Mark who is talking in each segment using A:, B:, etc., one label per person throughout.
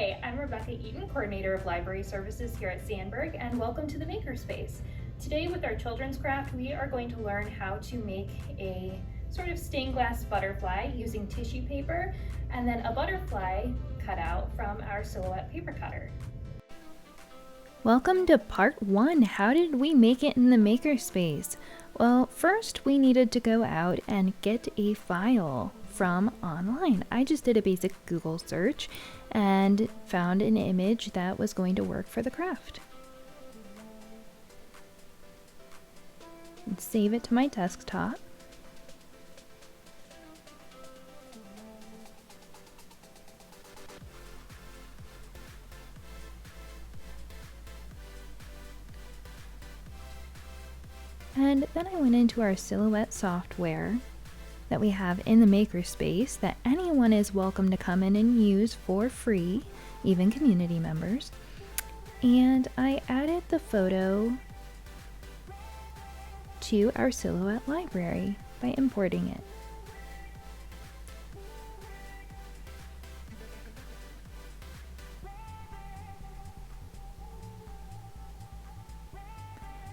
A: Hi, I'm Rebecca Eaton, Coordinator of Library Services here at Sandburg, and welcome to the Makerspace. Today with our children's craft, we are going to learn how to make a sort of stained glass butterfly using tissue paper and then a butterfly cut out from our silhouette paper cutter.
B: Welcome to part 1. How did we make it in the Makerspace? Well, first we needed to go out and get a file from online. I just did a basic Google search and found an image that was going to work for the craft. And save it to my desktop. And then I went into our silhouette software that we have in the Makerspace that anyone is welcome to come in and use for free, even community members. And I added the photo to our silhouette library by importing it.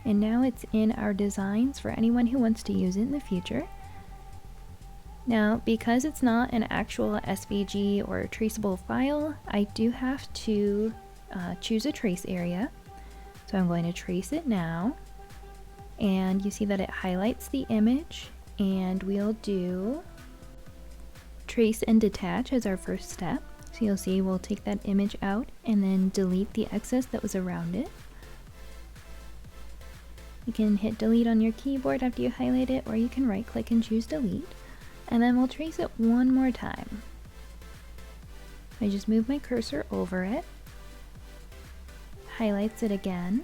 B: And now it's in our designs for anyone who wants to use it in the future. Now, because it's not an actual SVG or traceable file, I do have to choose a trace area. So I'm going to trace it now. And you see that it highlights the image, and we'll do trace and detach as our first step. So you'll see we'll take that image out and then delete the excess that was around it. You can hit delete on your keyboard after you highlight it, or you can right click and choose delete. And then we'll trace it one more time. I just move my cursor over it, highlights it again.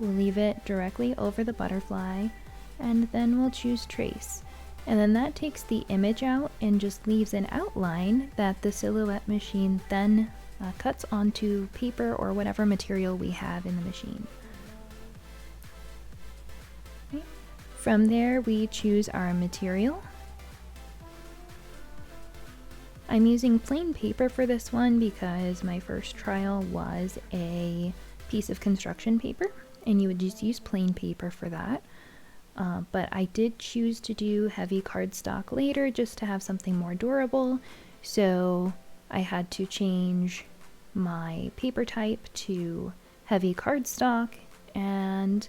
B: We'll leave it directly over the butterfly, and then we'll choose trace. And then that takes the image out and just leaves an outline that the silhouette machine then cuts onto paper or whatever material we have in the machine. Okay. From there, we choose our material. I'm using plain paper for this one because my first trial was a piece of construction paper, and you would just use plain paper for that. But I did choose to do heavy cardstock later just to have something more durable, so I had to change my paper type to heavy cardstock, and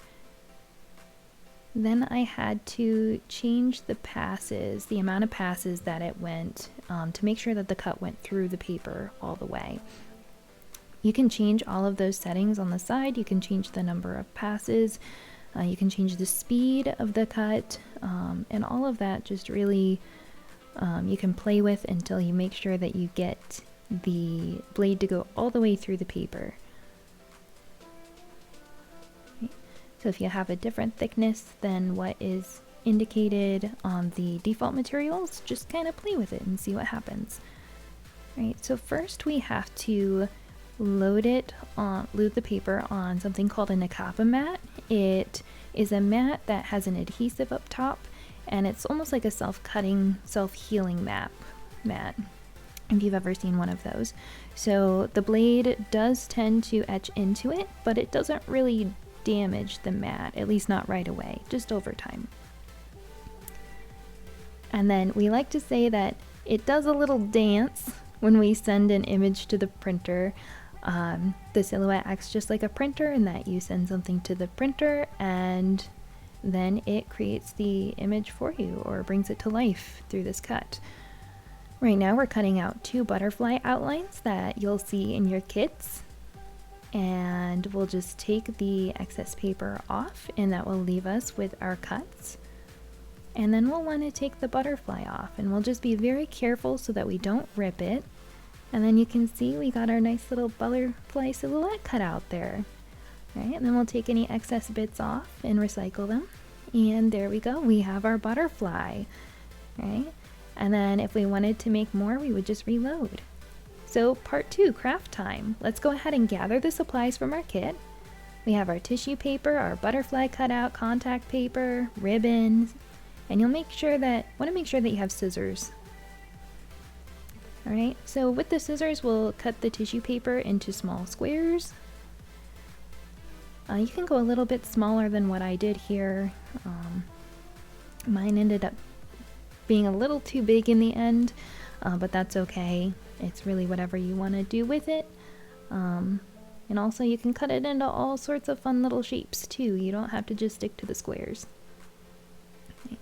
B: then I had to change the passes, the amount of passes that it went, to make sure that the cut went through the paper all the way. You can change all of those settings on the side. You can change the number of passes, you can change the speed of the cut, and all of that just really you can play with until you make sure that you get the blade to go all the way through the paper. So if you have a different thickness than what is indicated on the default materials, just kind of play with it and see what happens. Right, so first we have to load the paper on something called an accompany mat. It is a mat that has an adhesive up top, and it's almost like a self-cutting, self-healing mat, if you've ever seen one of those. So the blade does tend to etch into it, but it doesn't really damage the mat, at least not right away, just over time. And then we like to say that it does a little dance when we send an image to the printer. The silhouette acts just like a printer in that you send something to the printer and then it creates the image for you or brings it to life through this cut. Right now we're cutting out 2 butterfly outlines that you'll see in your kits, and we'll just take the excess paper off, and that will leave us with our cuts. And then we'll want to take the butterfly off, and we'll just be very careful so that we don't rip it. And then you can see we got our nice little butterfly silhouette cut out there. Right, and then we'll take any excess bits off and recycle them. And there we go, we have our butterfly. Right? And then if we wanted to make more, we would just reload. So part 2, craft time. Let's go ahead and gather the supplies from our kit. We have our tissue paper, our butterfly cutout, contact paper, ribbons, and you'll want to make sure that you have scissors. Alright, so with the scissors, we'll cut the tissue paper into small squares. You can go a little bit smaller than what I did here. Mine ended up being a little too big in the end, but that's okay. It's really whatever you want to do with it. And also you can cut it into all sorts of fun little shapes too. You don't have to just stick to the squares. Okay.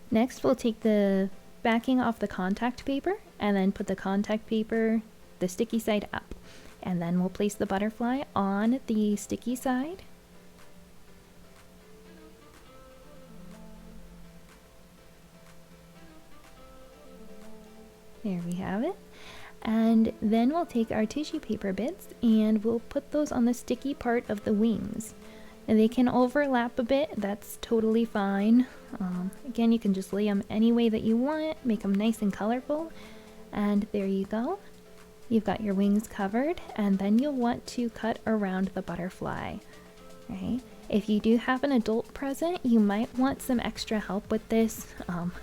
B: Next, we'll take the backing off the contact paper and then put the contact paper, the sticky side up. And then we'll place the butterfly on the sticky side. There we have it. And then we'll take our tissue paper bits and we'll put those on the sticky part of the wings. And they can overlap a bit, that's totally fine. Again, you can just lay them any way that you want, make them nice and colorful. And there you go. You've got your wings covered, and then you'll want to cut around the butterfly. Right? If you do have an adult present, you might want some extra help with this.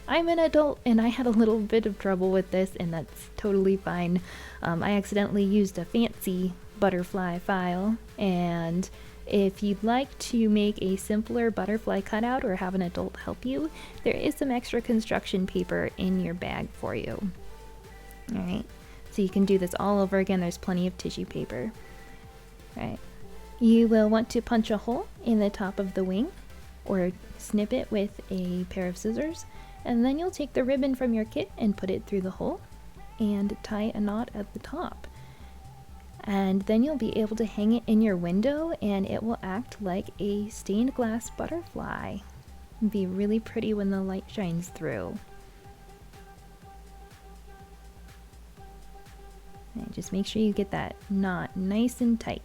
B: I'm an adult and I had a little bit of trouble with this, and that's totally fine. I accidentally used a fancy butterfly file, and if you'd like to make a simpler butterfly cutout or have an adult help you, there is some extra construction paper in your bag for you. Alright, so you can do this all over again. There's plenty of tissue paper. Alright. You will want to punch a hole in the top of the wing or snip it with a pair of scissors, and then you'll take the ribbon from your kit and put it through the hole and tie a knot at the top. And then you'll be able to hang it in your window and it will act like a stained glass butterfly. It'll be really pretty when the light shines through. And just make sure you get that knot nice and tight.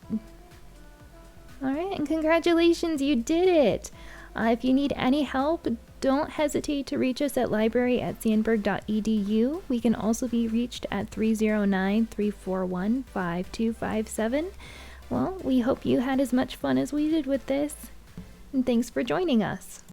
B: Alright, and congratulations, you did it! If you need any help, don't hesitate to reach us at library@sandburg.edu. We can also be reached at 309-341-5257. Well, we hope you had as much fun as we did with this. And thanks for joining us.